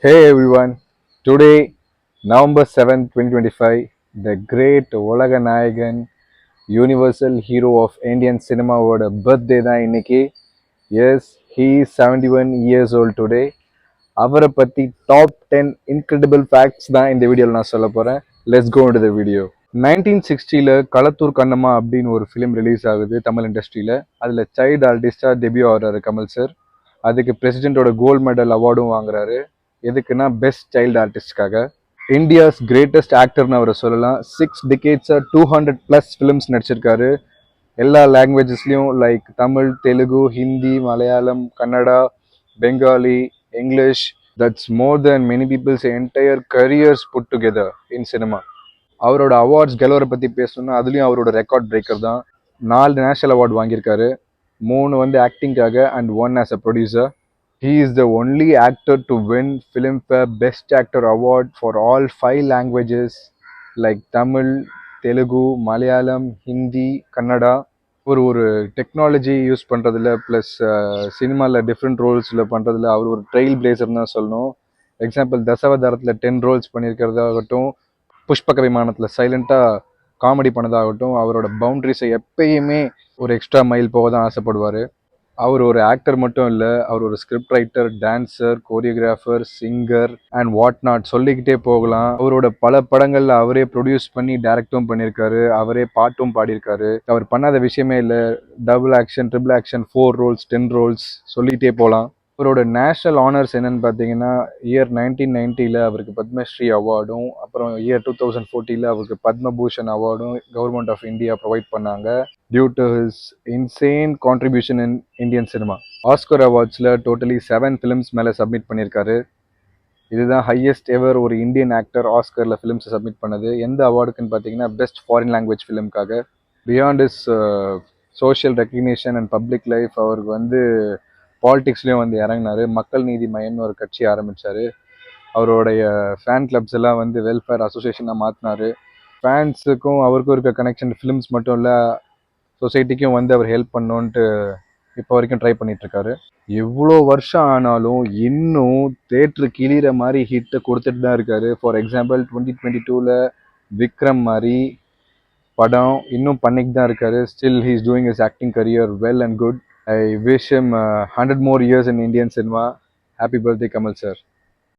Hey everyone, today, November 7th, 2025, the great Olaga Nayagan, universal hero of Indian cinema ஓட birthday தான் இன்னைக்கு. Yes, he is 71 years old today. அவரை பத்தி top 10 incredible facts தான் இந்த வீடியோவில் நான் சொல்ல போறேன். Let's go into the video. 1960ல Kalathur Kannamma அப்படின்னு ஒரு ஃபிலிம் ரிலீஸ் ஆகுது தமிழ் இண்டஸ்ட்ரியில். அதில் சைல்டு ஆர்டிஸ்டாக டெபியூ ஆகிறாரு கமல் சார். அதுக்கு பிரசிடென்ட்டோட கோல்டு மெடல் அவார்டும் வாங்குறாரு. எதுக்குன்னா பெஸ்ட் சைல்டு ஆர்டிஸ்ட்காக. இந்தியாஸ் கிரேட்டஸ்ட் ஆக்டர்னு அவரை சொல்லலாம். 6 decades 200+ ஃபிலிம்ஸ் நடிச்சிருக்காரு. எல்லா லாங்குவேஜஸ்லையும் like Tamil, Telugu, Hindi, Malayalam, Kannada, Bengali, English. That's more than many peoples entire careers put together in cinema. அவரோட அவார்ட்ஸ் கெலவரை பற்றி பேசணும்னா அதுலேயும் அவரோட ரெக்கார்ட் பிரேக்கர் தான். 4 நேஷனல் அவார்டு வாங்கியிருக்காரு. 3 வந்து ஆக்டிங்காக and 1 as a producer. He is the only actor to win Filmfare Best Actor Award for all 5 languages like Tamil, Telugu, Malayalam, Hindi, Kannada. ஒரு டெக்னாலஜி யூஸ் பண்ணுறதுல ப்ளஸ் சினிமாவில் different ரோல்ஸில் பண்ணுறதுல அவர் ஒரு trail பிளேசர்னு தான் சொல்லணும். எக்ஸாம்பிள் தசாவதாரத்தில் 10 ரோல்ஸ் பண்ணியிருக்கிறதாகட்டும், புஷ்பக விமானத்தில் சைலண்ட்டாக comedy பண்ணதாகட்டும், அவரோட பவுண்ட்ரிஸை எப்பயுமே ஒரு எக்ஸ்ட்ரா மைல் போக தான் ஆசைப்படுவார். அவர் ஒரு ஆக்டர் மட்டும் இல்லை, அவர் ஒரு script writer, dancer, choreographer, singer and what not சொல்லிக்கிட்டே போகலாம். அவரோட பல படங்களில் அவரே ப்ரொடியூஸ் பண்ணி டைரக்டும் பண்ணியிருக்காரு, அவரே பாட்டும் பாடியிருக்காரு. அவர் பண்ணாத விஷயமே இல்லை. Double action, triple action, 4 roles, 10 roles சொல்லிக்கிட்டே போகலாம். அவரோட நேஷனல் ஆனர்ஸ் என்னன்னு பார்த்தீங்கன்னா, இயர் 1990ல் அவருக்கு பத்மஸ்ரீ அவார்டும், அப்புறம் இயர் 2014ல் அவருக்கு பத்மபூஷன் அவார்டும் கவர்மெண்ட் ஆஃப் இந்தியா ப்ரொவைட் பண்ணாங்க. Due to his insane contribution in Indian cinema. Oscar அவார்ட்ஸில் டோட்டலி 7 ஃபிலிம்ஸ் மேலே சப்மிட் பண்ணியிருக்காரு. இதுதான் ஹையஸ்ட் எவர் ஒரு இந்தியன் ஆக்டர் ஆஸ்கரில் ஃபிலிம்ஸை சப்மிட் பண்ணது. எந்த அவார்டுக்குன்னு பார்த்தீங்கன்னா பெஸ்ட் ஃபாரின் லாங்குவேஜ் ஃபிலிம்காக. Beyond is social recognition and public life, அவருக்கு வந்து பாலிடிக்ஸ்லேயும் வந்து இறங்கினார். மக்கள் நீதி மையம்னு ஒரு கட்சி ஆரம்பித்தார். அவருடைய ஃபேன் கிளப்ஸ் எல்லாம் வந்து வெல்ஃபேர் அசோசியேஷனாக மாற்றினார். ஃபேன்ஸுக்கும் அவருக்கும் இருக்க கனெக்ஷன் ஃபிலிம்ஸ் மட்டும் இல்லை, சொசைட்டிக்கும் வந்து அவர் ஹெல்ப் பண்ணோன்ட்டு இப்போ வரைக்கும் ட்ரை பண்ணிகிட்ருக்காரு. எவ்வளோ வருஷம் ஆனாலும் இன்னும் தேட்ரு கிளிகிற மாதிரி ஹிட்டை கொடுத்துட்டு தான் இருக்கார். ஃபார் எக்ஸாம்பிள் 2022ல் விக்ரம் மாதிரி படம் இன்னும் பண்ணிட்டு தான் இருக்காரு. Still he is doing his acting career well and good. I wish him 100 more years in Indian cinema. Happy birthday, Kamal sir.